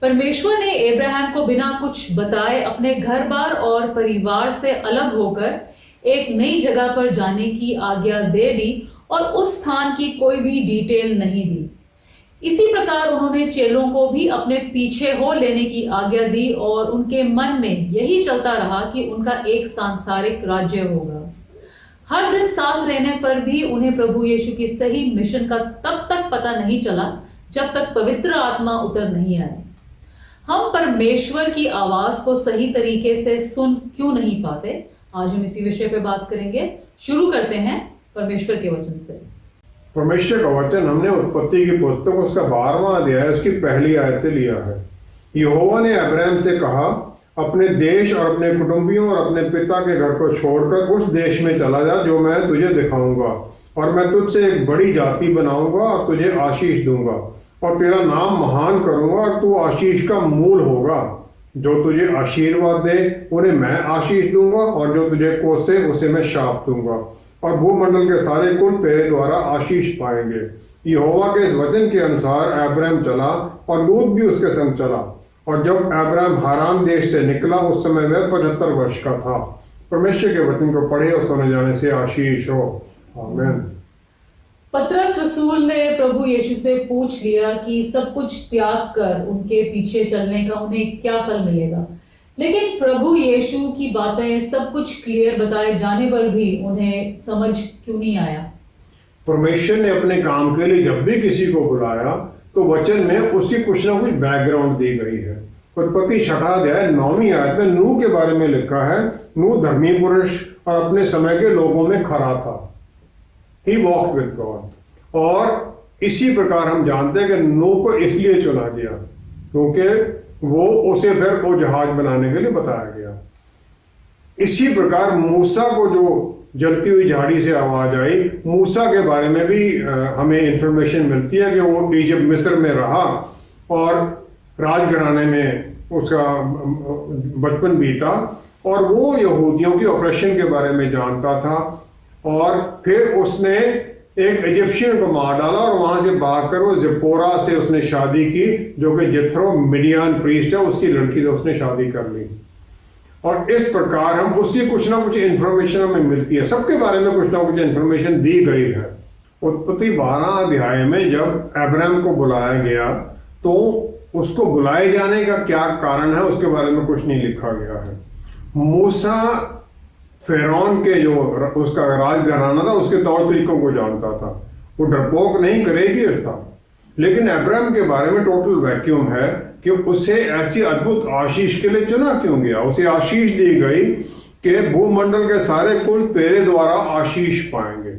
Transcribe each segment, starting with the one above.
परमेश्वर ने अब्राहम को बिना कुछ बताए अपने घर बार और परिवार से अलग होकर एक नई जगह पर जाने की आज्ञा दे दी और उस स्थान की कोई भी डिटेल नहीं दी। इसी प्रकार उन्होंने चेलों को भी अपने पीछे हो लेने की आज्ञा दी और उनके मन में यही चलता रहा कि उनका एक सांसारिक राज्य होगा। हर दिन साथ रहने पर भी उन्हें प्रभु यीशु की सही मिशन का तब तक पता नहीं चला जब तक पवित्र आत्मा उतर नहीं आए। हम परमेश्वर की आवाज को सही तरीके से सुन क्यों नहीं पाते, आज हम इसी विषय पे बात करेंगे। शुरू करते हैं परमेश्वर के वचन से। परमेश्वर का वचन हमने उत्पत्ति की पुस्तक उसका 12वां अध्याय उसकी पहली आयत से लिया है। यहोवा ने अब्राहम से कहा, अपने देश और अपने कुटुंबियों और अपने पिता के घर को छोड़कर उस देश में चला जा जो मैं तुझे दिखाऊंगा, और मैं तुझसे एक बड़ी जाति बनाऊंगा और तुझे आशीष दूंगा और तेरा नाम महान करूंगा और तू आशीष का मूल होगा। जो तुझे आशीर्वाद दे उन्हें मैं आशीष दूंगा और जो तुझे कोसे उसे मैं शाप दूंगा, और भूमंडल के सारे कुल तेरे द्वारा आशीष पाएंगे। यहोवा के इस वचन के अनुसार अब्राहम चला और लूत भी उसके संग चला, और जब अब्राहम हारान देश से निकला उस समय वह 75 वर्ष का था। परमेश्वर के वचन को पढ़े और सुने जाने से आशीष हो। आमीन। पतरस रसूल ने प्रभु यीशु से पूछ लिया कि सब कुछ त्याग कर उनके पीछे चलने का उन्हें क्या फल मिलेगा, लेकिन प्रभु यीशु की बातें सब कुछ क्लियर बताए जाने पर भी उन्हें समझ क्यों नहीं आया। परमेश्वर ने अपने काम के लिए जब भी किसी को बुलाया तो वचन में उसकी कुछ ना कुछ बैकग्राउंड दी गई है। उत्पत्ति 6 अध्याय 9वीं आयत में नूह के बारे में लिखा है, नूह धर्मी पुरुष और अपने समय के लोगों में खरा था। He walked with God। और इसी प्रकार हम जानते हैं कि नूह को इसलिए चुना गया क्योंकि वो उसे फिर वो जहाज बनाने के लिए बताया गया। इसी प्रकार मूसा को जो जलती हुई झाड़ी से आवाज आई, मूसा के बारे में भी हमें इंफॉर्मेशन मिलती है कि वो इजिप्ट मिस्र में रहा और राजघराने में उसका बचपन बीता, और वो यहूदियों की ऑपरेशन के बारे में जानता था, और फिर उसने एक इजिप्शियन को मार डाला और वहां से भागकर वो जिप्पोरा से उसने शादी की, जो कि जिथ्रो मिडियान प्रीस्ट है, उसकी लड़की से उसने शादी कर ली। और इस प्रकार हम उसकी कुछ ना कुछ इंफॉर्मेशन हमें मिलती है, सबके बारे में कुछ ना कुछ इंफॉर्मेशन दी गई है। उत्पत्ति 12 अध्याय में जब अब्राहम को बुलाया गया तो उसको बुलाए जाने का क्या कारण है उसके बारे में कुछ नहीं लिखा गया है। मूसा फिरौन के जो उसका राजघराना था उसके तौर तरीकों को जानता था, वो डरपोक नहीं करेगी था, लेकिन अब्राहम के बारे में टोटल वैक्यूम है कि उसे ऐसी अद्भुत आशीष के लिए चुना क्यों गया। उसे आशीष दी गई कि भूमंडल के सारे कुल तेरे द्वारा आशीष पाएंगे।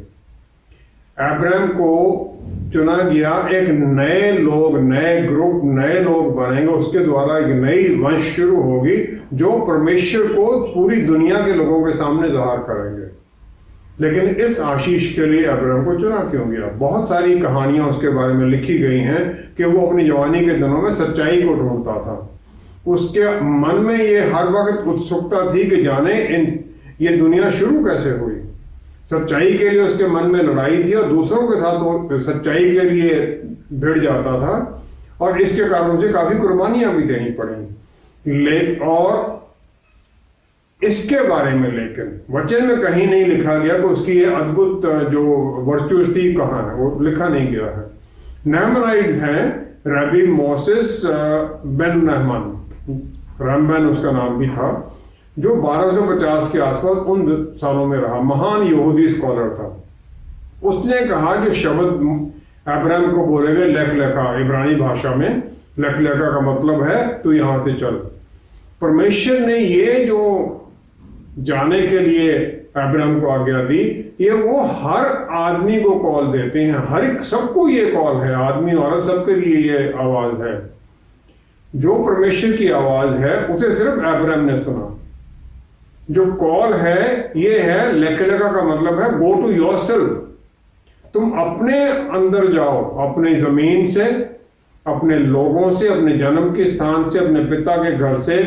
अब्राहम को चुना गया, एक नए लोग, नए ग्रुप, नए लोग बनेंगे, उसके द्वारा एक नई वंश शुरू होगी जो परमेश्वर को पूरी दुनिया के लोगों के सामने जाहिर करेंगे। लेकिन इस आशीष के लिए अब्राहम को चुना क्यों गया? बहुत सारी कहानियां उसके बारे में लिखी गई हैं कि वो अपनी जवानी के दिनों में सच्चाई को ढूंढता था। उसके मन में ये हर वक्त उत्सुकता थी कि जाने ये दुनिया शुरू कैसे हुई। सच्चाई के लिए उसके मन में लड़ाई थी और दूसरों के साथ वो सच्चाई के लिए भिड़ जाता था, और इसके कारण उसे काफी कुर्बानियां भी देनी पड़ी। और इसके बारे में लेकिन वचन में कहीं नहीं लिखा गया कि उसकी ये अद्भुत जो वर्चुअस थी कहाँ है, वो लिखा नहीं गया है। नहमनाइट्स हैं, रबी मोसेस बेन नहमान, रैमबैन उसका नाम भी था, जो 1250 के आसपास उन सालों में रहा, महान यहूदी स्कॉलर था। उसने कहा जो शब्द अब्राहम को बोले गए लेख लेखा, इब्रानी भाषा में लेख लेखा का मतलब है तू यहां से चल। परमेश्वर ने ये जो जाने के लिए अब्राहम को आज्ञा दी, ये वो हर आदमी को कॉल देते हैं, हर एक सबको ये कॉल है, आदमी औरत सबके लिए ये आवाज है। जो परमेश्वर की आवाज है उसे सिर्फ अब्राहम ने सुना। जो कॉल है ये है, लेखा का मतलब है गो टू योरसेल्फ। तुम अपने अंदर जाओ, अपने जमीन से, अपने लोगों से, अपने जन्म के स्थान से, अपने पिता के घर से,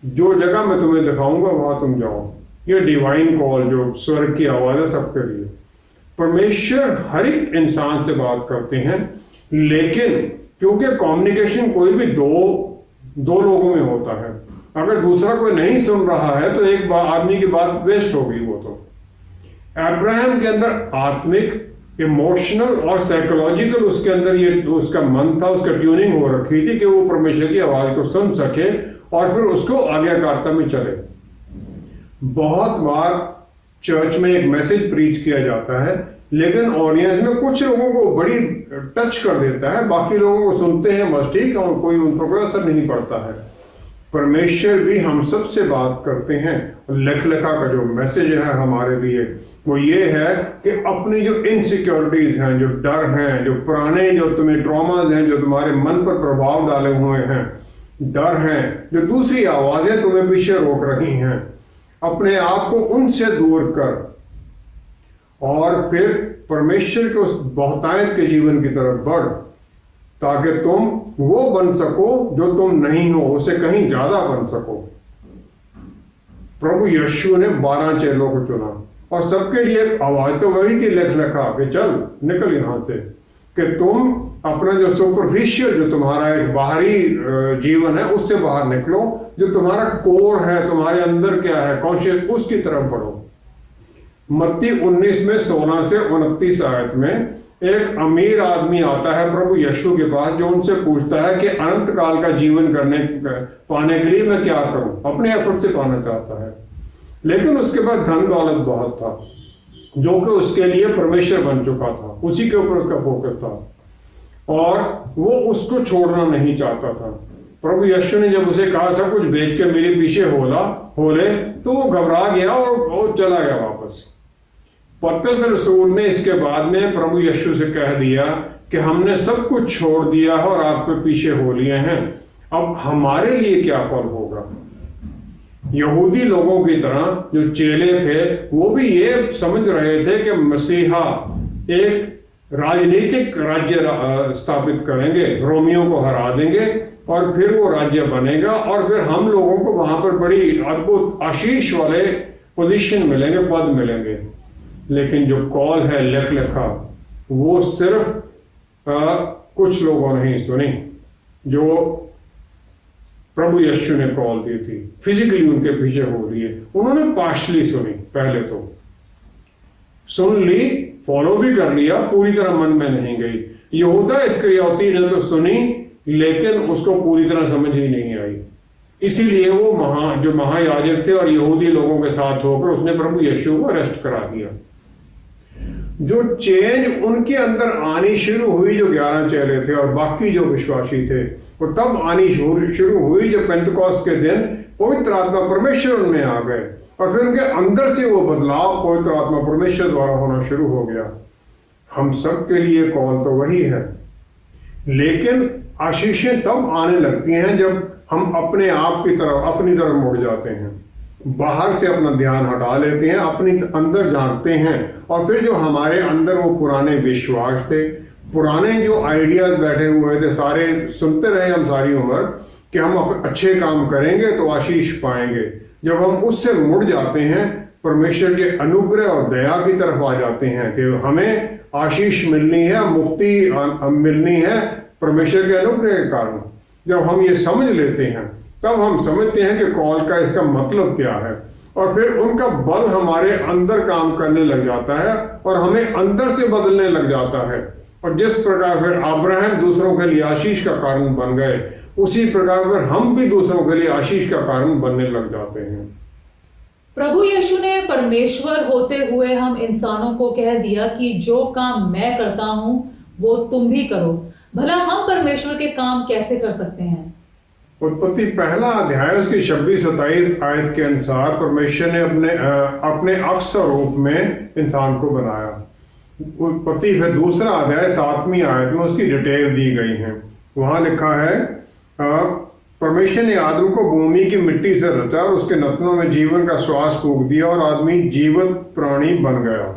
जो जगह मैं तुम्हें दिखाऊंगा वहां तुम जाओ। ये डिवाइन कॉल जो स्वर्ग की आवाज है सबके लिए। परमेश्वर हर एक इंसान से बात करते हैं, लेकिन क्योंकि कम्युनिकेशन कोई भी दो दो लोगों में होता है। अगर दूसरा कोई नहीं सुन रहा है तो एक आदमी की बात वेस्ट हो गई। वो तो अब्राहम के अंदर आत्मिक, इमोशनल और साइकोलॉजिकल उसके अंदर ये उसका मन था, उसका ट्यूनिंग हो रखी थी कि वो परमेश्वर की आवाज को सुन सके और फिर उसको आज्ञाकारिता में चले। बहुत बार चर्च में एक मैसेज प्रीच किया जाता है, लेकिन ऑडियंस में कुछ लोगों को बड़ी टच कर देता है, बाकी लोगों को सुनते हैं बस ठीक, और कोई उन पर कोई असर नहीं पड़ता है। परमेश्वर भी हम सब से बात करते हैं। लेख लेखा का जो मैसेज है हमारे लिए वो ये है कि अपनी जो इनसिक्योरिटीज हैं, जो डर हैं, जो पुराने जो तुम्हें ट्रॉमाज हैं, जो तुम्हारे मन पर प्रभाव डाले हुए हैं, डर हैं, जो दूसरी आवाजें तुम्हें पीछे रोक रही हैं, अपने आप को उनसे दूर कर और फिर परमेश्वर के उस बहुतायत के जीवन की तरफ बढ़, ताकि तुम वो बन सको जो तुम नहीं हो, उससे कहीं ज्यादा बन सको। प्रभु यीशु ने 12 चेलों को चुना और सबके लिए आवाज तो वही थी, लेख लिखा कि चल निकल यहां से, कि तुम अपना जो सुपरफिशियल, जो तुम्हारा एक बाहरी जीवन है, उससे बाहर निकलो, जो तुम्हारा कोर है, तुम्हारे अंदर क्या है कॉन्शियस, उसकी तरफ बढ़ो। मत्ती 19 में 16 से 29 आयत में एक अमीर आदमी आता है प्रभु यीशु के पास, जो उनसे पूछता है कि अनंत काल का जीवन पाने के लिए मैं क्या करूं। अपने एफर्ट से पाना चाहता है, लेकिन उसके पास धन दौलत बहुत था, जो कि उसके लिए परमेश्वर बन चुका था, उसी के ऊपर उसका फोकस था और वो उसको छोड़ना नहीं चाहता था। प्रभु यीशु ने जब उसे कहा सब कुछ बेच के मेरे पीछे होले, तो वो घबरा गया और वो चला गया वापस। पतरस रसूल ने इसके बाद में प्रभु यीशु से कह दिया कि हमने सब कुछ छोड़ दिया है और आपके पीछे हो लिए हैं, अब हमारे लिए क्या फल होगा। यहूदी लोगों की तरह जो चेले थे वो भी ये समझ रहे थे कि मसीहा एक राजनीतिक राज्य स्थापित करेंगे, रोमियों को हरा देंगे और फिर वो राज्य बनेगा और फिर हम लोगों को वहां पर बड़ी अद्भुत आशीष वाले पोजीशन मिलेंगे, पद मिलेंगे। लेकिन जो कॉल है लेख लिखा, वो सिर्फ कुछ लोगों ने ही सुनी, जो प्रभु यीशु ने कॉल दी थी, फिजिकली उनके पीछे हो रही है, उन्होंने पार्शली सुनी। पहले तो सुन ली, फॉलो भी कर लिया, पूरी तरह मन में नहीं गई। यहूदा इस्करियोती ने तो सुनी, लेकिन उसको पूरी तरह समझ ही नहीं आई, इसीलिए वो जो महायाजक थे और यहूदी लोगों के साथ होकर उसने प्रभु यीशु को अरेस्ट करा दिया। जो चेंज उनके अंदर आनी शुरू हुई, जो 11 चेले थे और बाकी जो विश्वासी थे, वो तब आनी शुरू हुई जब पेंटकोस्त के दिन पवित्र आत्मा परमेश्वर उनमें आ गए और फिर उनके अंदर से वो बदलाव पवित्र आत्मा परमेश्वर द्वारा होना शुरू हो गया। हम सब के लिए कॉल तो वही है, लेकिन आशीषें तब आने लगती हैं जब हम अपने आप की तरफ, अपनी तरफ मुड़ जाते हैं, बाहर से अपना ध्यान हटा लेते हैं, अपने अंदर झांकते हैं और फिर जो हमारे अंदर वो पुराने विश्वास थे, पुराने जो आइडियाज बैठे हुए थे, सारे सुनते रहे हम सारी उम्र कि हम अच्छे काम करेंगे तो आशीष पाएंगे। जब हम उससे मुड़ जाते हैं, परमेश्वर के अनुग्रह और दया की तरफ आ जाते हैं कि हमें आशीष मिलनी है, मुक्ति मिलनी है परमेश्वर के अनुग्रह के कारण, जब हम ये समझ लेते हैं तब हम समझते हैं कि कॉल का इसका मतलब क्या है और फिर उनका बल हमारे अंदर काम करने लग जाता है और हमें अंदर से बदलने लग जाता है। और जिस प्रकार फिर अब्राहम दूसरों के लिए आशीष का कारण बन गए, उसी प्रकार फिर हम भी दूसरों के लिए आशीष का कारण बनने लग जाते हैं। प्रभु यीशु ने परमेश्वर होते हुए हम इंसानों को कह दिया कि जो काम मैं करता हूं वो तुम भी करो। भला हम परमेश्वर के काम कैसे कर सकते हैं? उत्पत्ति पहला अध्याय उसकी 26-27 आयत के अनुसार परमेश्वर ने अपने अक्स और रूप में इंसान को बनाया। उत्पत्ति फिर दूसरा अध्याय 7वीं आयत में उसकी डिटेल दी गई है। वहां लिखा है परमेश्वर ने आदम को भूमि की मिट्टी से रचा और उसके नथनों में जीवन का श्वास फूंक दिया और आदमी जीवित प्राणी बन गया,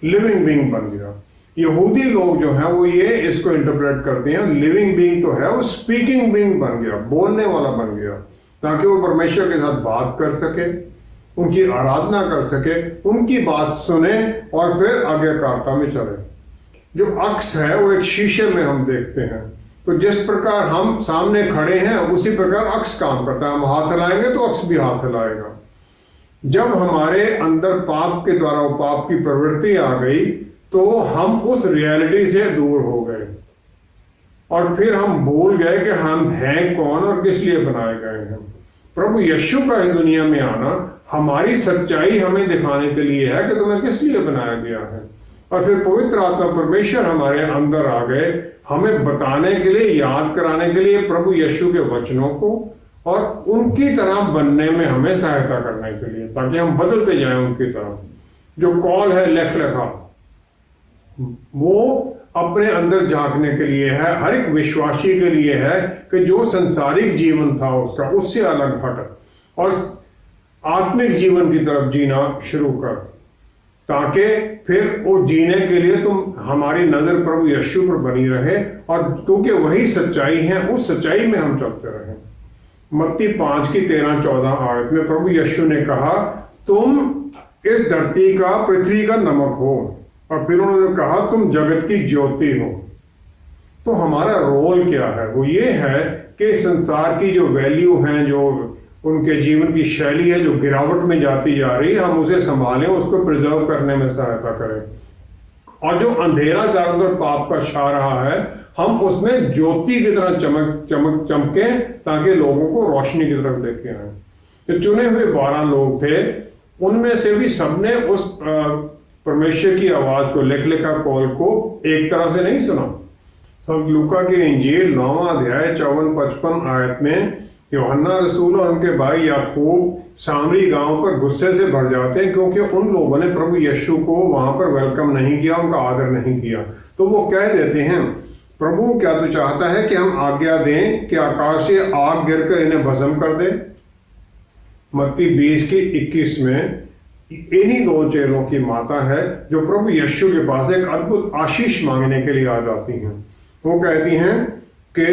लिविंग बीइंग बन गया। यहूदी लोग जो हैं वो ये इसको इंटरप्रेट करते हैं, लिविंग बीइंग तो है, वो स्पीकिंग बीइंग बन गया, बोलने वाला बन गया, ताकि वो परमेश्वर के साथ बात कर सके, उनकी आराधना कर सके, उनकी बात सुने और फिर आज्ञाकारिता में चले। जो अक्स है वो एक शीशे में हम देखते हैं तो जिस प्रकार हम सामने खड़े हैं उसी प्रकार अक्स काम करता है। हम हाथ हिलाएंगे तो अक्स भी हाथ हिलाएगा। जब हमारे अंदर पाप के द्वारा वो पाप की प्रवृत्ति आ गई तो हम उस रियलिटी से दूर हो गए और फिर हम भूल गए कि हम हैं कौन और किस लिए बनाए गए हैं। प्रभु यीशु का इस दुनिया में आना हमारी सच्चाई हमें दिखाने के लिए है कि तुम्हें किस लिए बनाया गया है। और फिर पवित्र आत्मा परमेश्वर हमारे अंदर आ गए हमें बताने के लिए, याद कराने के लिए प्रभु यीशु के वचनों को और उनकी तरह बनने में हमें सहायता करने के लिए, ताकि हम बदलते जाएं उनकी तरह। जो कॉल है लेख लिखा वो अपने अंदर झांकने के लिए है, हर एक विश्वासी के लिए है कि जो संसारिक जीवन था उसका उससे अलग हट और आत्मिक जीवन की तरफ जीना शुरू कर, ताकि फिर वो जीने के लिए तुम हमारी नजर प्रभु यीशु पर बनी रहे और क्योंकि वही सच्चाई है उस सच्चाई में हम चलते रहे। मत्ती 5:13-14 आयत में प्रभु यीशु ने कहा तुम इस धरती का, पृथ्वी का नमक हो, और फिर उन्होंने कहा तुम जगत की ज्योति हो। तो हमारा रोल क्या है? वो ये है कि संसार की जो वैल्यू हैं, जो उनके जीवन की शैली है जो गिरावट में जाती जा रही है, हम उसे संभालें, उसको प्रिजर्व करने में सहायता करें। और जो अंधेरा चारों तरफ पाप का छा रहा है हम उसमें ज्योति की तरह चमके ताकि लोगों को रोशनी की तरफ लेके आए। जो चुने हुए 12 लोग थे उनमें से भी सबने उस परमेश्वर की आवाज को, लिख लिखा कॉल को एक तरह से नहीं सुना। संत लूका की इंजील 9वां अध्याय 54-55 आयत में यूहन्ना रसूल और उनके भाई याकूब सामरी गांव पर गुस्से से भर जाते हैं क्योंकि उन लोगों ने प्रभु यीशु को वहां पर वेलकम नहीं किया, उनका आदर नहीं किया। तो वो कह देते हैं प्रभु क्या तू चाहता है कि हम आज्ञा दें कि आकाश से आग गिरकर इन्हें भस्म कर दे। मत्ती 20:21 में इन्हीं 2 चेलों की माता है जो प्रभु यीशु के पास एक अद्भुत आशीष मांगने के लिए आ जाती हैं। वो कहती हैं कि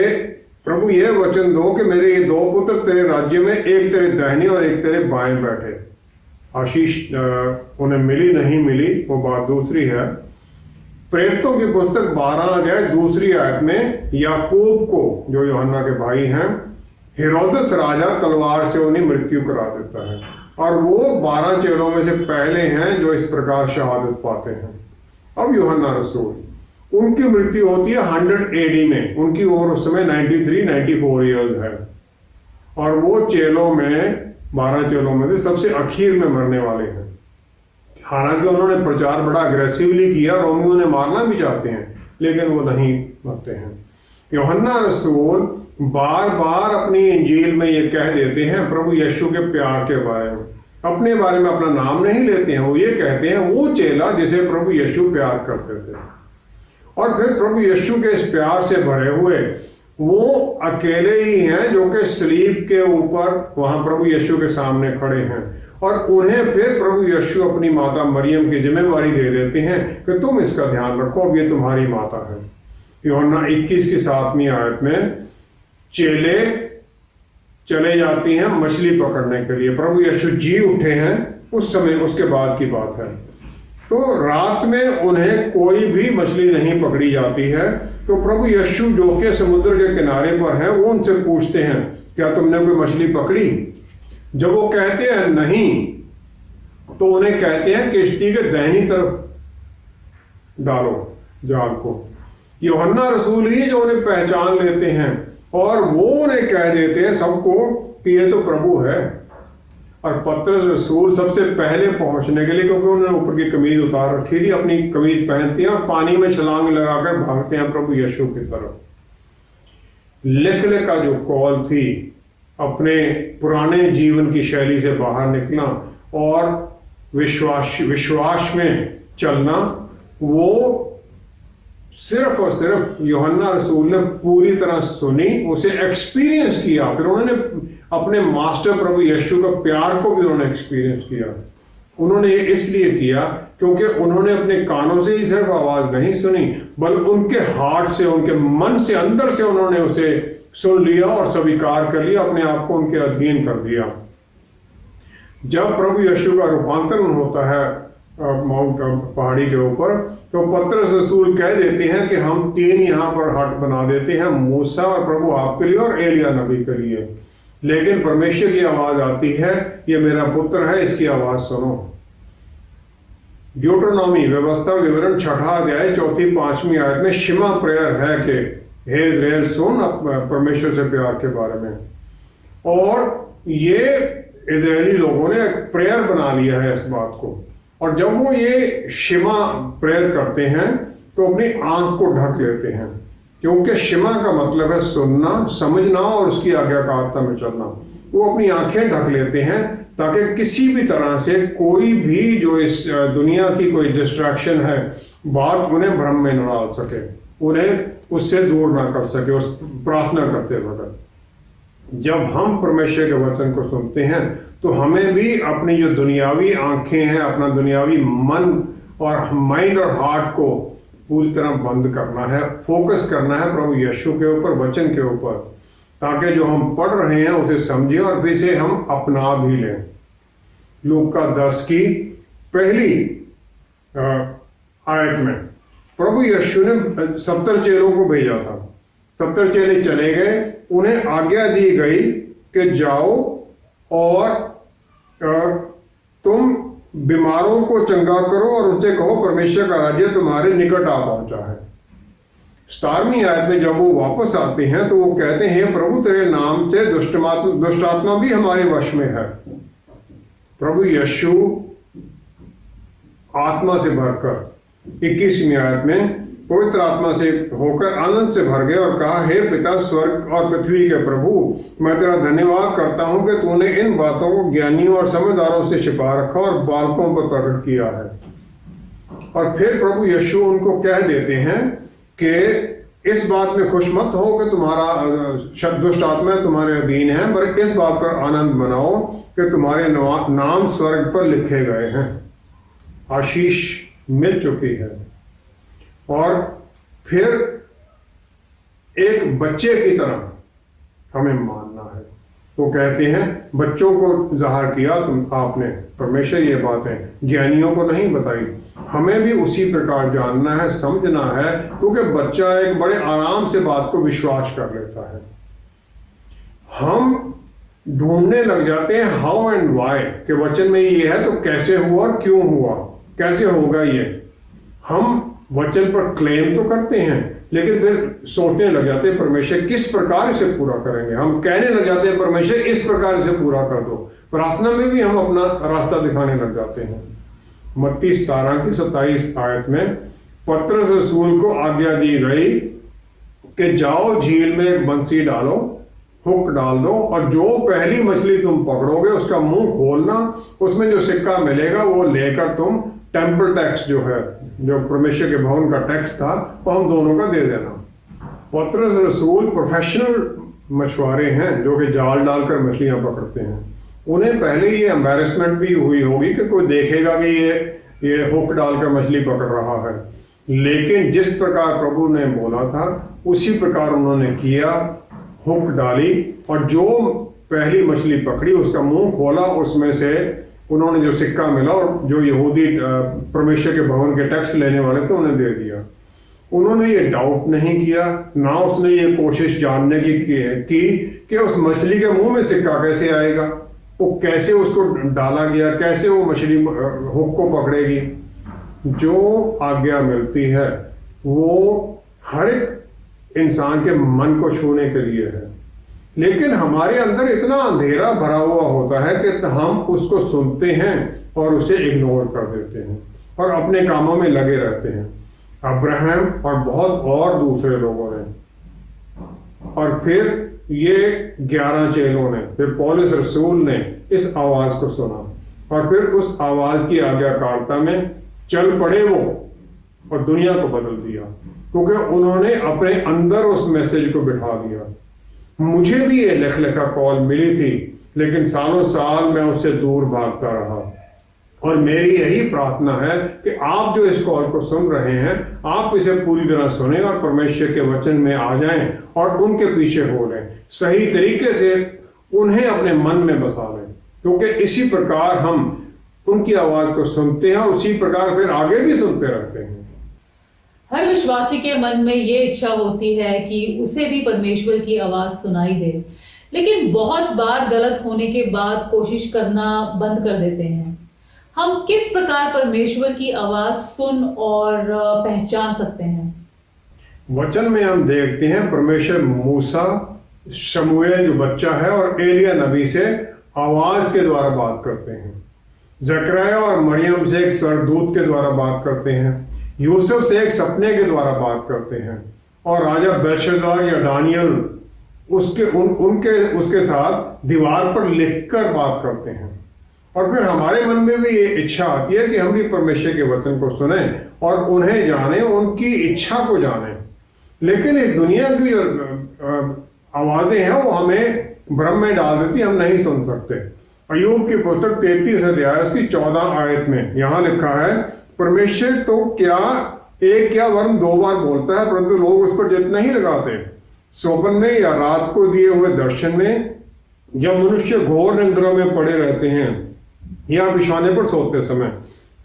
प्रभु यह वचन दो कि मेरे ये 2 पुत्र तेरे राज्य में, एक तेरे दाहिने और एक तेरे बाएं बैठे। आशीष उन्हें मिली नहीं मिली वो बात दूसरी है। प्रेरितों की पुस्तक 12 अध्याय 2 आयत में याकूब को, जो यूहन्ना के भाई हैं, हेरोदस राजा तलवार से उन्हें मृत्यु करा देता है और वो 12 चेलों में से पहले हैं जो इस प्रकार शहादत पाते हैं। अब यूहन्ना रसूल, उनकी मृत्यु होती है 100 AD में, उनकी उम्र उस समय 93-94 ईयर्स है और वो चेलों में 12 चेलों में से सबसे आखिर में मरने वाले हैं। हालांकि उन्होंने प्रचार बड़ा अग्रेसिवली किया, रोमी उन्हें मारना भी चाहते हैं लेकिन वो नहीं मरते हैं। यूहन्ना रसूल बार बार अपनी इंजील में ये कह देते हैं प्रभु यीशु के प्यार के बारे में, अपने बारे में अपना नाम नहीं लेते हैं। वो ये कहते हैं वो चेला जिसे प्रभु यीशु प्यार करते थे। और फिर प्रभु यीशु के इस प्यार से भरे हुए वो अकेले ही हैं जो कि सलीब के ऊपर वहां प्रभु यीशु के सामने खड़े हैं और उन्हें फिर प्रभु यीशु अपनी माता मरियम की जिम्मेवारी दे देते हैं कि तुम इसका ध्यान रखो, अब ये तुम्हारी माता है। यूहन्ना 21:7 आयत में चेले चले जाती हैं मछली पकड़ने के लिए, प्रभु यीशु जी उठे हैं उस समय, उसके बाद की बात है। तो रात में उन्हें कोई भी मछली नहीं पकड़ी जाती है तो प्रभु यीशु जो कि समुद्र के किनारे पर हैं वो उनसे पूछते हैं क्या तुमने कोई मछली पकड़ी? जब वो कहते हैं नहीं तो उन्हें कहते हैं किश्ती के दाहिनी तरफ डालो जाल को। यूहन्ना रसूल ही जो उन्हें पहचान लेते हैं और वो उन्हें कह देते हैं सबको कि ये तो प्रभु है। और पतरस रसूल सबसे पहले पहुंचने के लिए, क्योंकि उन्होंने ऊपर की कमीज उतार रखी थी, अपनी कमीज पहनती हैं और पानी में छलांग लगाकर भागते हैं प्रभु यीशु की तरफ। लिखने का जो कॉल थी अपने पुराने जीवन की शैली से बाहर निकलना और विश्वास में चलना, वो सिर्फ और सिर्फ यूहन्ना रसूल ने पूरी तरह सुनी, उसे एक्सपीरियंस किया, फिर उन्होंने अपने मास्टर प्रभु यीशु का प्यार को भी उन्होंने एक्सपीरियंस किया। उन्होंने ये इसलिए किया क्योंकि उन्होंने अपने कानों से ही सिर्फ आवाज नहीं सुनी बल्कि उनके हार्ट से, उनके मन से, अंदर से उन्होंने उसे सुन लिया और स्वीकार कर लिया, अपने आप को उनके अधीन कर दिया। जब प्रभु यीशु का रूपांतरण होता है माउंट पहाड़ी के ऊपर, तो पतरस रसूल कह देते हैं कि हम 3 यहाँ पर हट बना देते हैं, मूसा और प्रभु आपके लिए और एलिया नबी के लिए। लेकिन परमेश्वर की आवाज आती है, ये मेरा पुत्र है, इसकी आवाज सुनो। ड्यूटरनॉमी व्यवस्था विवरण 6 अध्याय 4-5 आयत में शिमा प्रेयर है कि हे इज़राइल सुन परमेश्वर से प्यार के बारे में। और ये इजरायली लोगों ने एक प्रेयर बना लिया है इस बात को, और जब वो ये शिमा प्रेयर करते हैं तो अपनी आंख को ढक लेते हैं, क्योंकि शिमा का मतलब है सुनना, समझना और उसकी आज्ञाकारिता में चलना। वो अपनी आंखें ढक लेते हैं ताकि किसी भी तरह से कोई भी जो इस दुनिया की कोई डिस्ट्रैक्शन है बात उन्हें भ्रम में न डाल सके, उन्हें उससे दूर ना कर सके उस प्रार्थना करते वक्त। जब हम परमेश्वर के वचन को सुनते हैं तो हमें भी अपनी जो दुनियावी आंखें हैं, अपना दुनियावी मन और माइंड और हार्ट को पूरी तरह बंद करना है, फोकस करना है प्रभु यीशु के ऊपर, वचन के ऊपर, ताकि जो हम पढ़ रहे हैं उसे समझें और फिर से हम अपना भी लें। लूका 10 की पहली आयत में प्रभु यीशु ने 70 चेलों को भेजा था। 70 चेले चले गए, उन्हें आज्ञा दी गई कि जाओ और तुम बीमारों को चंगा करो और उनसे कहो परमेश्वर का राज्य तुम्हारे निकट आ पहुंचा है। 17वीं आयत में जब वो वापस आते हैं तो वो कहते हैं प्रभु तेरे नाम से दुष्ट आत्मा भी हमारे वश में है। प्रभु यीशु आत्मा से भरकर 21वीं आयत में पवित्र आत्मा से होकर आनंद से भर गए और कहा, हे पिता स्वर्ग और पृथ्वी के प्रभु, मैं तेरा धन्यवाद करता हूं कि तूने इन बातों को ज्ञानियों और समझदारों से छिपा रखा और बालकों पर प्रकट किया है। और फिर प्रभु यीशु उनको कह देते हैं कि इस बात में खुश मत हो कि तुम्हारा दुष्ट आत्मा तुम्हारे अधीन है, पर इस बात पर आनंद मनाओ कि तुम्हारे नाम स्वर्ग पर लिखे गए हैं। आशीष मिल चुकी है। और फिर एक बच्चे की तरह हमें मानना है। वो कहते हैं बच्चों को ज़ाहिर किया आपने परमेश्वर, ये बातें ज्ञानियों को नहीं बताई। हमें भी उसी प्रकार जानना है, समझना है, क्योंकि बच्चा एक बड़े आराम से बात को विश्वास कर लेता है। हम ढूंढने लग जाते हैं हाउ एंड वाई के वचन में ये है तो कैसे हुआ और क्यों हुआ, कैसे होगा ये। हम वचन पर क्लेम तो करते हैं लेकिन फिर सोचने लग जाते हैं परमेश्वर किस प्रकार इसे पूरा करेंगे। हम कहने लग जाते हैं परमेश्वर इस प्रकार इसे पूरा कर दो। प्रार्थना में भी हम अपना रास्ता दिखाने लग जाते हैं। मत्ती 17 की 27 आयत में पतरस रसूल को आज्ञा दी गई कि जाओ झील में एक बंसी डालो, हुक डाल दो, और जो पहली मछली तुम पकड़ोगे उसका मुंह खोलना, उसमें जो सिक्का मिलेगा वो लेकर तुम टेम्पल टैक्स जो है, जो परमेश्वर के भवन का टैक्स था, वो हम दोनों का दे देना। पतरस रसूल प्रोफेशनल मछुआरे हैं जो कि जाल डालकर मछलियां पकड़ते हैं। उन्हें पहले ये एम्बैरेसमेंट भी हुई होगी कि कोई देखेगा कि ये हुक डालकर मछली पकड़ रहा है, लेकिन जिस प्रकार प्रभु ने बोला था उसी प्रकार उन्होंने किया। हुक डाली और जो पहली मछली पकड़ी उसका मुंह खोला, उसमें से उन्होंने जो सिक्का मिला और जो यहूदी परमेश्वर के भवन के टैक्स लेने वाले थे उन्हें दे दिया। उन्होंने ये डाउट नहीं किया, ना उसने ये कोशिश जानने की कि उस मछली के मुंह में सिक्का कैसे आएगा, वो कैसे उसको डाला गया, कैसे वो मछली हुक को पकड़ेगी। जो आज्ञा मिलती है वो हर एक इंसान के मन को छूने के लिए है, लेकिन हमारे अंदर इतना अंधेरा भरा हुआ होता है कि हम उसको सुनते हैं और उसे इग्नोर कर देते हैं और अपने कामों में लगे रहते हैं। अब्राहम और बहुत और दूसरे लोगों ने, और फिर ये 11 चेलों ने, फिर पौलुस रसूल ने इस आवाज को सुना और फिर उस आवाज की आज्ञाकारिता में चल पड़े वो और दुनिया को बदल दिया, क्योंकि उन्होंने अपने अंदर उस मैसेज को बिठा दिया। मुझे भी ये लेखा कॉल मिली थी, लेकिन सालों साल मैं उससे दूर भागता रहा। और मेरी यही प्रार्थना है कि आप जो इस कॉल को सुन रहे हैं, आप इसे पूरी तरह सुनें और परमेश्वर के वचन में आ जाएं और उनके पीछे हो लें, सही तरीके से उन्हें अपने मन में बसा लें, क्योंकि इसी प्रकार हम उनकी आवाज को सुनते हैं और उसी प्रकार फिर आगे भी सुनते रहते हैं। हर विश्वासी के मन में ये इच्छा होती है कि उसे भी परमेश्वर की आवाज सुनाई दे, लेकिन बहुत बार गलत होने के बाद कोशिश करना बंद कर देते हैं। हम किस प्रकार परमेश्वर की आवाज सुन और पहचान सकते हैं? वचन में हम देखते हैं परमेश्वर मूसा, शमूएल जो बच्चा है और एलिया नबी से आवाज के द्वारा बात करते हैं। जकरिया और मरियम से एक स्वर्गदूत के द्वारा बात करते हैं। यूसुफ से एक सपने के द्वारा बात करते हैं। और राजा बेलशस्सर या दानियल उसके साथ दीवार पर लिखकर बात करते हैं। और फिर हमारे मन में भी ये इच्छा आती है कि हम भी परमेश्वर के वचन को सुने और उन्हें जाने, उनकी इच्छा को जाने। लेकिन इस दुनिया की जो आवाजें हैं वो हमें भ्रम में डाल देती, हम नहीं सुन सकते। अय्यूब की पुस्तक 33 अध्याय उसकी 14 आयत में यहाँ लिखा है, परमेश्वर तो क्या वरन 2 बार बोलता है, परंतु लोग उस पर चित्त नहीं लगाते। सोपन में या रात को दिए हुए दर्शन में, जब मनुष्य घोर निंद्रा में पड़े रहते हैं या बिछाने पर सोते समय,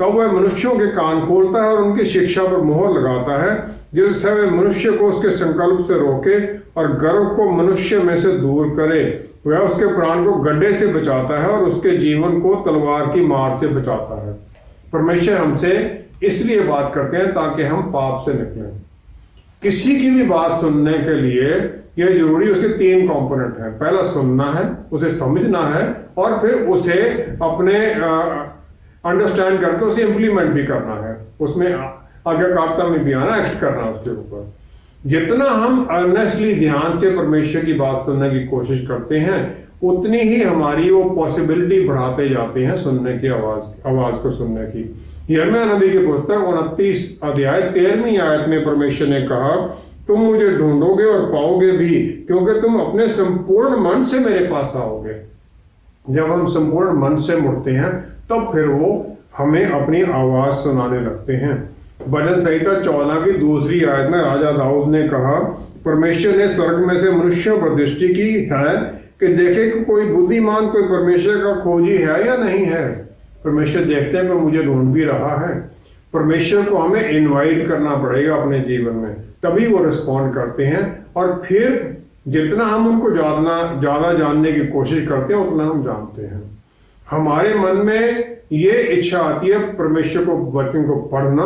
तब वह मनुष्यों के कान खोलता है और उनकी शिक्षा पर मोहर लगाता है, जिससे वह मनुष्य को उसके संकल्प से रोके और गर्व को मनुष्य में से दूर करे। वह उसके प्राण को गड्ढे से बचाता है और उसके जीवन को तलवार की मार से बचाता है। परमेश्वर हमसे इसलिए बात करते हैं ताकि हम पाप से निकलें। किसी की भी बात सुनने के लिए यह जरूरी, उसके 3 कंपोनेंट हैं। पहला सुनना है, उसे समझना है और फिर उसे अपने अंडरस्टैंड करके उसे इंप्लीमेंट भी करना है, उसमें आज्ञाकारिता में भी आना, एक्ट करना उसके ऊपर। जितना हम अर्नेस्टली ध्यान से परमेश्वर की बात सुनने की कोशिश करते हैं, उतनी ही हमारी वो पॉसिबिलिटी बढ़ाते जाते हैं सुनने की आवाज को सुनने की। यिर्मयाह नबी की पुस्तक 29 अध्याय 13वीं आयत में परमेश्वर ने कहा, तुम मुझे ढूंढोगे और पाओगे भी, क्योंकि तुम अपने संपूर्ण मन से मेरे पास आओगे। जब हम संपूर्ण मन से मुड़ते हैं तब फिर वो हमें अपनी आवाज सुनाने लगते हैं। भजन संहिता 14 की 2री आयत में राजा दाऊद ने कहा, परमेश्वर ने स्वर्ग में से मनुष्यों पर दृष्टि की है कि देखे कि कोई बुद्धिमान, कोई परमेश्वर का खोजी है या नहीं है। परमेश्वर देखते हैं कि मुझे ढूंढ भी रहा है। परमेश्वर को हमें इनवाइट करना पड़ेगा अपने जीवन में, तभी वो रिस्पॉन्ड करते हैं। और फिर जितना हम उनको ज़्यादा जानने की कोशिश करते हैं उतना हम जानते हैं। हमारे मन में ये इच्छा आती है परमेश्वर को वचन को पढ़ना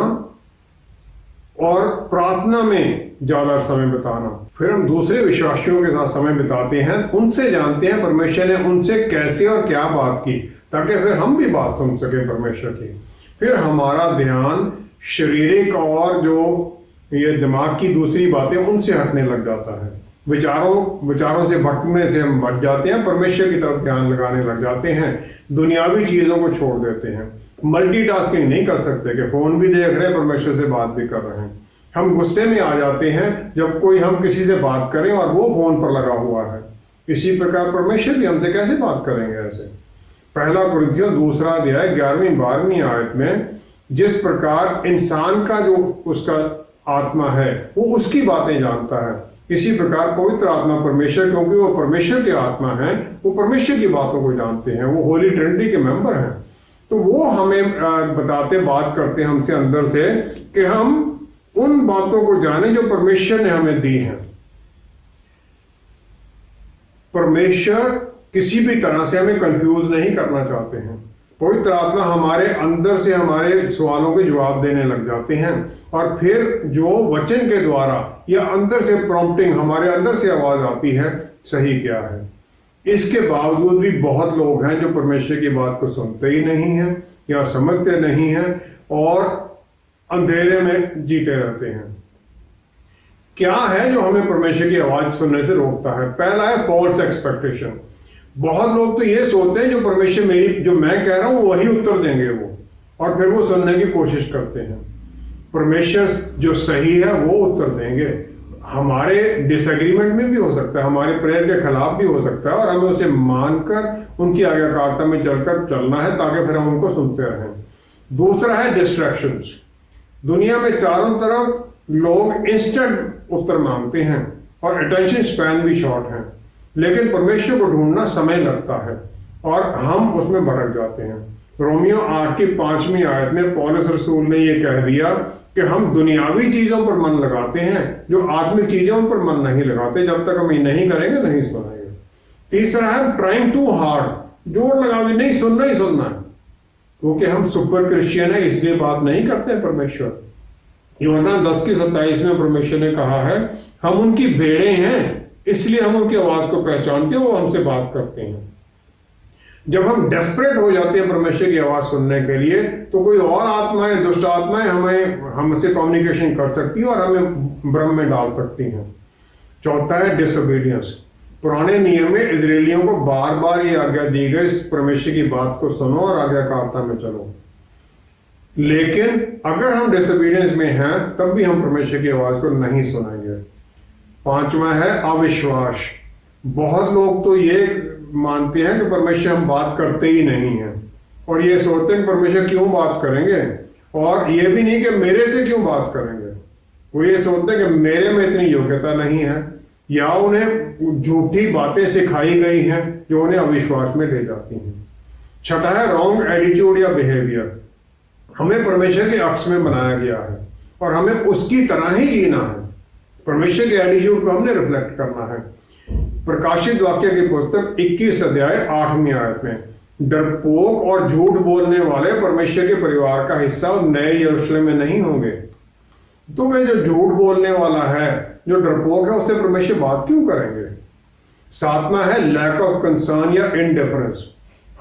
और प्रार्थना में ज्यादा समय बिताना। फिर हम दूसरे विश्वासियों के साथ समय बिताते हैं, उनसे जानते हैं परमेश्वर ने उनसे कैसे और क्या बात की, ताकि फिर हम भी बात सुन सके परमेश्वर की। फिर हमारा ध्यान शारीरिक और जो ये दिमाग की दूसरी बातें उनसे हटने लग जाता है। विचारों से भटकने से हम बच जाते हैं, परमेश्वर की तरफ ध्यान लगाने लग जाते हैं, दुनियावी चीजों को छोड़ देते हैं। मल्टीटास्किंग नहीं कर सकते कि फोन भी देख रहे हैं परमेश्वर से बात भी कर रहे हैं। हम गुस्से में आ जाते हैं जब हम किसी से बात करें और वो फोन पर लगा हुआ है। इसी प्रकार परमेश्वर भी हमसे कैसे बात करेंगे ऐसे। 1 कुरिन्थियों 2 अध्याय 11-12 आयत में जिस प्रकार इंसान का जो उसका आत्मा है वो उसकी बातें जानता है, इसी प्रकार पवित्र आत्मा परमेश्वर, क्योंकि वो परमेश्वर के आत्मा है, वो परमेश्वर की बातों को जानते हैं, वो होली ट्रिनिटी के मेंबर हैं। तो वो हमें बात करते हैं हमसे अंदर से कि हम उन बातों को जाने जो परमेश्वर ने हमें दी हैं। परमेश्वर किसी भी तरह से हमें कंफ्यूज नहीं करना चाहते हैं। पवित्र आत्मा हमारे अंदर से हमारे सवालों के जवाब देने लग जाते हैं और फिर जो वचन के द्वारा या अंदर से प्रॉम्प्टिंग हमारे अंदर से आवाज आती है, सही क्या है। इसके बावजूद भी बहुत लोग हैं जो परमेश्वर की बात को सुनते ही नहीं हैं या समझते नहीं हैं और अंधेरे में जीते रहते हैं। क्या है जो हमें परमेश्वर की आवाज सुनने से रोकता है? पहला है फॉल्स एक्सपेक्टेशन। बहुत लोग तो ये सोचते हैं जो परमेश्वर जो मैं कह रहा हूं वही उत्तर देंगे वो, और फिर वो सुनने की कोशिश करते हैं। परमेश्वर जो सही है वो उत्तर देंगे। हमारे डिसएग्रीमेंट में भी हो सकता है, हमारे प्रेयर के खिलाफ भी हो सकता है, और हमें उसे मानकर उनकी आज्ञाकारिता में चलकर चलना है ताकि फिर हम उनको सुनते रहें। दूसरा है डिस्ट्रैक्शंस। दुनिया में चारों तरफ लोग इंस्टेंट उत्तर मांगते हैं और अटेंशन स्पैन भी शॉर्ट है, लेकिन परमेश्वर को ढूंढना समय लगता है और हम उसमें भटक जाते हैं। रोमियो 8 की 5वीं आयत में पौलुस रसूल ने ये कह दिया कि हम दुनियावी चीजों पर मन लगाते हैं, जो आत्मिक चीजों पर मन नहीं लगाते। जब तक हम ये नहीं करेंगे नहीं सुनेंगे। तीसरा है ट्राइंग टू हार्ड, जोर लगा भी नहीं सुनना ही सुनना है, क्योंकि हम सुपर क्रिश्चियन है इसलिए बात नहीं करते परमेश्वर। यूहन्ना 10:27 में परमेश्वर ने कहा है हम उनकी भेड़े हैं इसलिए हम उनकी आवाज को पहचानते हैं, वो हमसे बात करते हैं। जब हम डेस्परेट हो जाते हैं परमेश्वर की आवाज सुनने के लिए, तो कोई और आत्माएं, दुष्ट आत्माएं हमसे कम्युनिकेशन कर सकती हैं और हमें भ्रम में डाल सकती हैं। चौथा है डिसोबीडियंस। पुराने नियम में इजरायलियों को बार बार ये आज्ञा दी गई परमेश्वर की बात को सुनो और आज्ञाकारिता में चलो, लेकिन अगर हम डिसोबीडियंस में हैं तब भी हम परमेश्वर की आवाज को नहीं सुनेंगे। पांचवा है अविश्वास। बहुत लोग तो ये मानते हैं कि परमेश्वर हम बात करते ही नहीं हैं, और ये सोचते हैं कि परमेश्वर क्यों बात करेंगे, और ये भी नहीं कि मेरे से क्यों बात करेंगे। वो ये सोचते हैं कि मेरे में इतनी योग्यता नहीं है, या उन्हें झूठी बातें सिखाई गई हैं जो उन्हें अविश्वास में ले जाती हैं। छठा है रॉन्ग एटीट्यूड या बिहेवियर। हमें परमेश्वर के अक्स में बनाया गया है और हमें उसकी तरह ही जीना है। परमेश्वर के एटीट्यूड को हमने रिफ्लेक्ट करना है। प्रकाशित वाक्य की पुस्तक 21 अध्याय 8वीं आयत में, डरपोक और झूठ बोलने वाले परमेश्वर के परिवार का हिस्सा नए यरूशलेम में नहीं होंगे। तो वे जो झूठ बोलने वाला है, जो डरपोक है, उससे परमेश्वर बात क्यों करेंगे। सातवां है लैक ऑफ कंसर्न या इनडिफरेंस।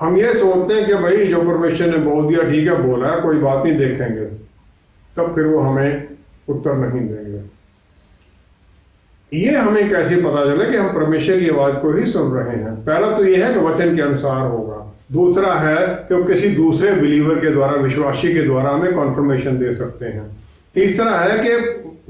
हम ये सोचते हैं कि भाई जो परमेश्वर ने बोल दिया ठीक है, बोला है, कोई बात नहीं, देखेंगे, तब फिर वो हमें उत्तर नहीं देंगे। ये हमें कैसे पता चले कि हम परमेश्वर की आवाज को ही सुन रहे हैं। पहला तो यह है कि वचन के अनुसार होगा। दूसरा है कि किसी दूसरे बिलीवर के द्वारा, विश्वासी के द्वारा हमें कॉन्फर्मेशन दे सकते हैं। तीसरा है कि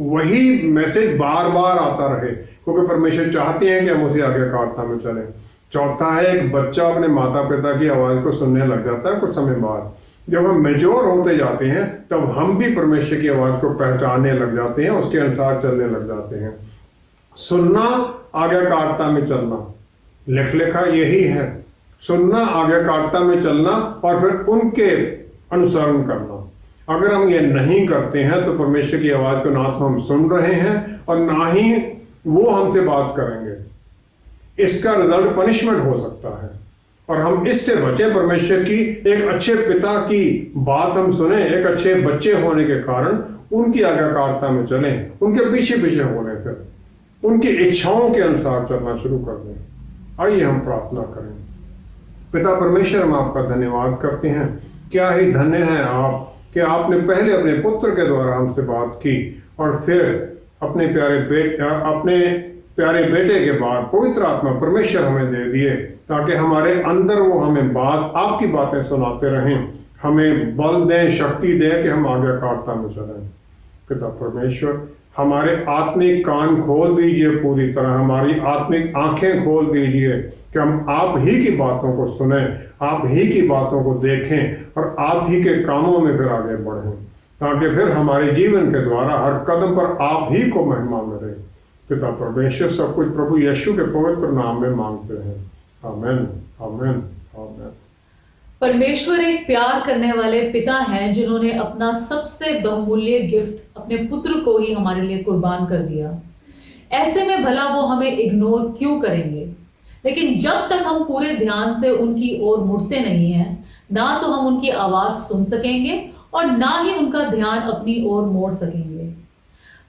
वही मैसेज बार बार आता रहे, क्योंकि परमेश्वर चाहते हैं कि हम उसी आज्ञाकारिता में चलें। चौथा है एक बच्चा अपने माता पिता की आवाज को सुनने लग जाता है कुछ समय बाद। जब हम मेच्योर होते जाते हैं तब हम भी परमेश्वर की आवाज को पहचानने लग जाते हैं, उसके अनुसार चलने लग जाते हैं। सुनना, आज्ञाकारिता में चलना, लिखा यही है, सुनना, आज्ञाकारिता में चलना और फिर उनके अनुसरण करना। अगर हम ये नहीं करते हैं तो परमेश्वर की आवाज को ना तो हम सुन रहे हैं और ना ही वो हमसे बात करेंगे। इसका रिजल्ट पनिशमेंट हो सकता है, और हम इससे बचें। परमेश्वर की एक अच्छे पिता की बात हम सुने, एक अच्छे बच्चे होने के कारण उनकी आज्ञाकारिता में चलें, उनके पीछे पीछे होने पर उनकी इच्छाओं के अनुसार चलना शुरू कर दें। आइए हम प्रार्थना करें। पिता परमेश्वर, हम आपका धन्यवाद करते हैं। क्या ही धन्य हैं आप कि आपने पहले अपने पुत्र के द्वारा हमसे बात की और फिर अपने प्यारे बेटे के बाद पवित्र आत्मा परमेश्वर हमें दे दिए, ताकि हमारे अंदर वो हमें आपकी बातें सुनाते रहें, हमें बल दें, शक्ति दें कि हम आज्ञाकारिता में चलें। पिता परमेश्वर, हमारे आत्मिक कान खोल दीजिए, पूरी तरह हमारी आत्मिक आंखें खोल दीजिए कि हम आप ही की बातों को सुनें, आप ही की बातों को देखें और आप ही के कामों में फिर आगे बढ़ें, ताकि फिर हमारे जीवन के द्वारा हर कदम पर आप ही को महिमा मिले। पिता परमेश्वर, सब कुछ प्रभु यीशु के पवित्र नाम में मांगते हैं। आमीन, आमीन, आमीन। परमेश्वर एक प्यार करने वाले पिता हैं जिन्होंने अपना सबसे बहुमूल्य गिफ्ट अपने पुत्र को ही हमारे लिए कुर्बान कर दिया। ऐसे में भला वो हमें इग्नोर क्यों करेंगे। लेकिन जब तक हम पूरे ध्यान से उनकी ओर मुड़ते नहीं हैं, ना तो हम उनकी आवाज सुन सकेंगे और ना ही उनका ध्यान अपनी ओर मोड़ सकेंगे।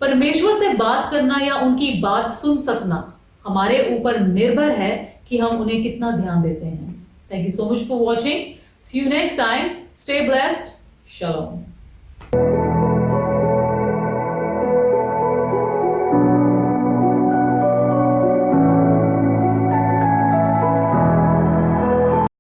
परमेश्वर से बात करना या उनकी बात सुन सकना हमारे ऊपर निर्भर है कि हम उन्हें कितना ध्यान देते हैं। Thank you so much for watching. See you next time. Stay blessed. Shalom.